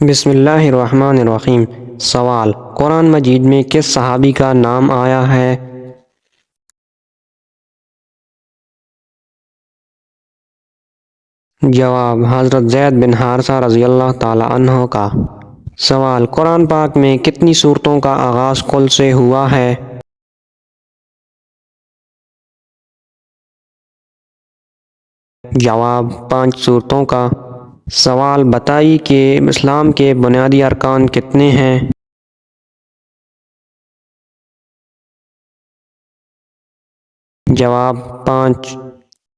بسم اللہ الرحمن الرحیم۔ سوال: قرآن مجید میں کس صحابی کا نام آیا ہے؟ جواب: حضرت زید بن حارثہ رضی اللہ تعالی عنہ کا۔ سوال: قرآن پاک میں کتنی سورتوں کا آغاز قل سے ہوا ہے؟ جواب: 5 سورتوں کا۔ سوال: بتائیے کہ اسلام کے بنیادی ارکان کتنے ہیں؟ جواب: 5۔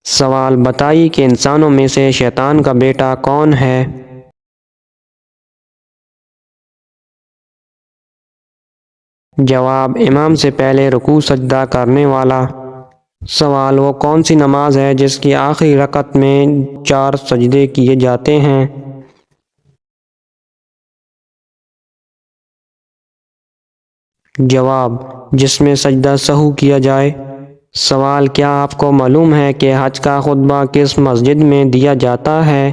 سوال: بتائیے کہ انسانوں میں سے شیطان کا بیٹا کون ہے؟ جواب: امام سے پہلے رکوع سجدہ کرنے والا۔ سوال: وہ کون سی نماز ہے جس کی آخری رکعت میں 4 سجدے کیے جاتے ہیں؟ جواب: جس میں سجدہ سہو کیا جائے۔ سوال: کیا آپ کو معلوم ہے کہ حج کا خطبہ کس مسجد میں دیا جاتا ہے؟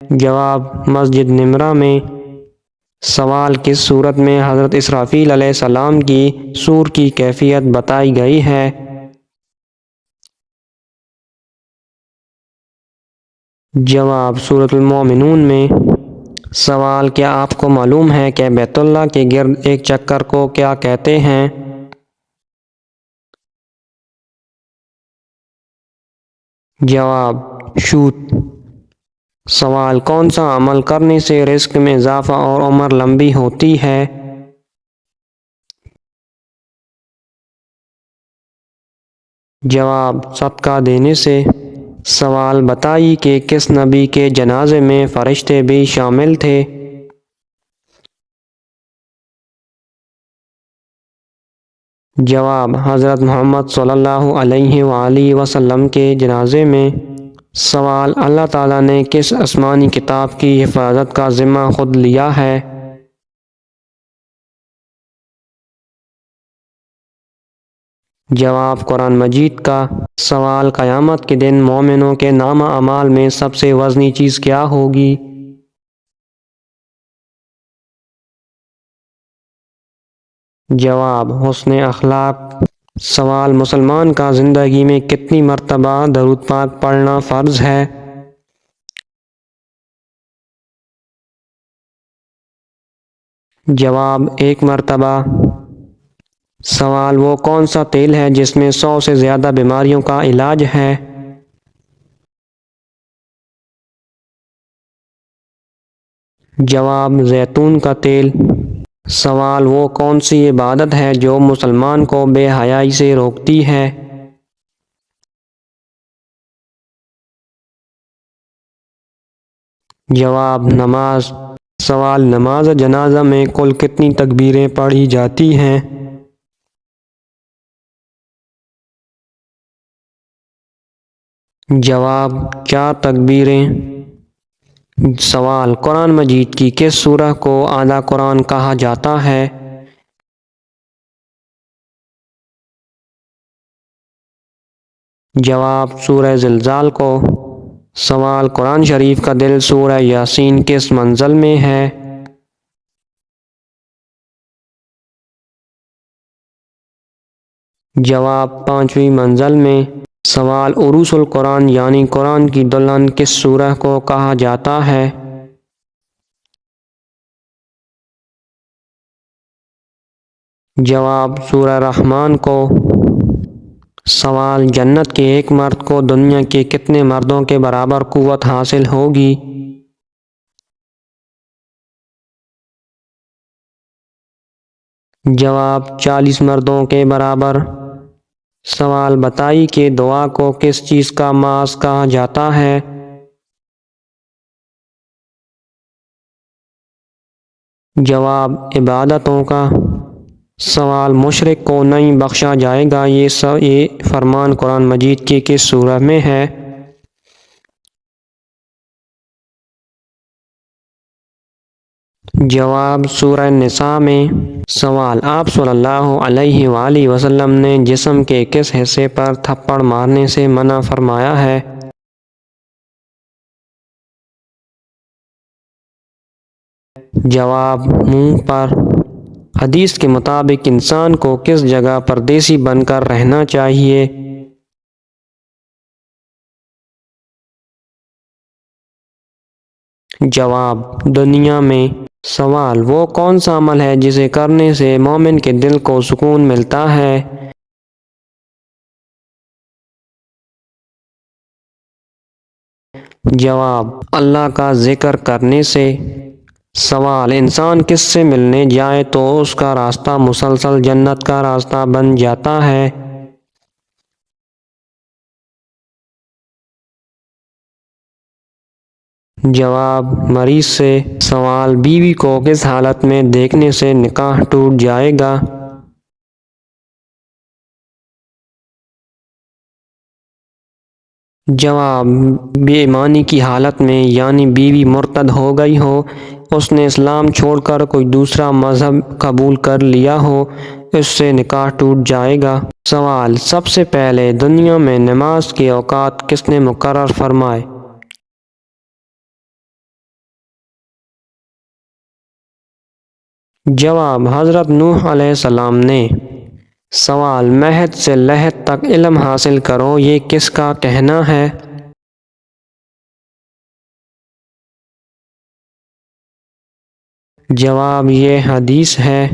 جواب: مسجد نمرہ میں۔ سوال: کس صورت میں حضرت اسرافیل علیہ السلام کی صور کی کیفیت بتائی گئی ہے؟ جواب: سورۃ المومنون میں۔ سوال: کیا آپ کو معلوم ہے کہ بیت اللہ کے گرد ایک چکر کو کیا کہتے ہیں؟ جواب: شوط۔ سوال: کون سا عمل کرنے سے رزق میں اضافہ اور عمر لمبی ہوتی ہے؟ جواب: صدقہ دینے سے۔ سوال: بتائیے کہ کس نبی کے جنازے میں فرشتے بھی شامل تھے؟ جواب: حضرت محمد صلی اللہ علیہ وآلہ وسلم کے جنازے میں۔ سوال: اللہ تعالیٰ نے کس آسمانی کتاب کی حفاظت کا ذمہ خود لیا ہے؟ جواب: قرآن مجید کا۔ سوال: قیامت کے دن مومنوں کے نامہ اعمال میں سب سے وزنی چیز کیا ہوگی؟ جواب: حسن اخلاق۔ سوال: مسلمان کا زندگی میں کتنی مرتبہ درود پاک پڑھنا فرض ہے؟ جواب: 1 مرتبہ۔ سوال: وہ کون سا تیل ہے جس میں 100 سے زیادہ بیماریوں کا علاج ہے؟ جواب: زیتون کا تیل۔ سوال: وہ کون سی عبادت ہے جو مسلمان کو بے حیائی سے روکتی ہے؟ جواب: نماز۔ سوال: نماز جنازہ میں کل کتنی تکبیریں پڑھی جاتی ہیں؟ جواب: 4 تکبیریں۔ سوال: قرآن مجید کی کس سورہ کو آدھا قرآن کہا جاتا ہے؟ جواب: سورہ زلزال کو۔ سوال: قرآن شریف کا دل سورہ یاسین کس منزل میں ہے؟ جواب: 5ویں منزل میں۔ سوال: عروس القرآن یعنی قرآن کی دلہن کس سورہ کو کہا جاتا ہے؟ جواب: سورہ رحمان کو۔ سوال: جنت کے ایک مرد کو دنیا کے کتنے مردوں کے برابر قوت حاصل ہوگی؟ جواب: 40 مردوں کے برابر۔ سوال: بتائیے کہ دعا کو کس چیز کا ماس کہا جاتا ہے؟ جواب: عبادتوں کا۔ سوال: مشرک کو نہیں بخشا جائے گا، یہ فرمان قرآن مجید کی کس سورہ میں ہے؟ جواب: سورہ نساء میں۔ سوال: آپ صلی اللہ علیہ وآلہ وسلم نے جسم کے کس حصے پر تھپڑ مارنے سے منع فرمایا ہے؟ جواب منہ پر۔ حدیث کے مطابق انسان کو کس جگہ پردیسی بن کر رہنا چاہیے؟ جواب دنیا میں۔ سوال وہ کون سا عمل ہے جسے کرنے سے مومن کے دل کو سکون ملتا ہے؟ جواب اللہ کا ذکر کرنے سے۔ سوال انسان کس سے ملنے جائے تو اس کا راستہ مسلسل جنت کا راستہ بن جاتا ہے؟ جواب مریض سے۔ سوال بیوی کو کس حالت میں دیکھنے سے نکاح ٹوٹ جائے گا؟ جواب بے ایمانی کی حالت میں، یعنی بیوی مرتد ہو گئی ہو، اس نے اسلام چھوڑ کر کوئی دوسرا مذہب قبول کر لیا ہو، اس سے نکاح ٹوٹ جائے گا۔ سوال سب سے پہلے دنیا میں نماز کے اوقات کس نے مقرر فرمائے؟ جواب حضرت نوح علیہ السلام نے۔ سوال مہد سے لحد تک علم حاصل کرو، یہ کس کا کہنا ہے؟ جواب یہ حدیث ہے۔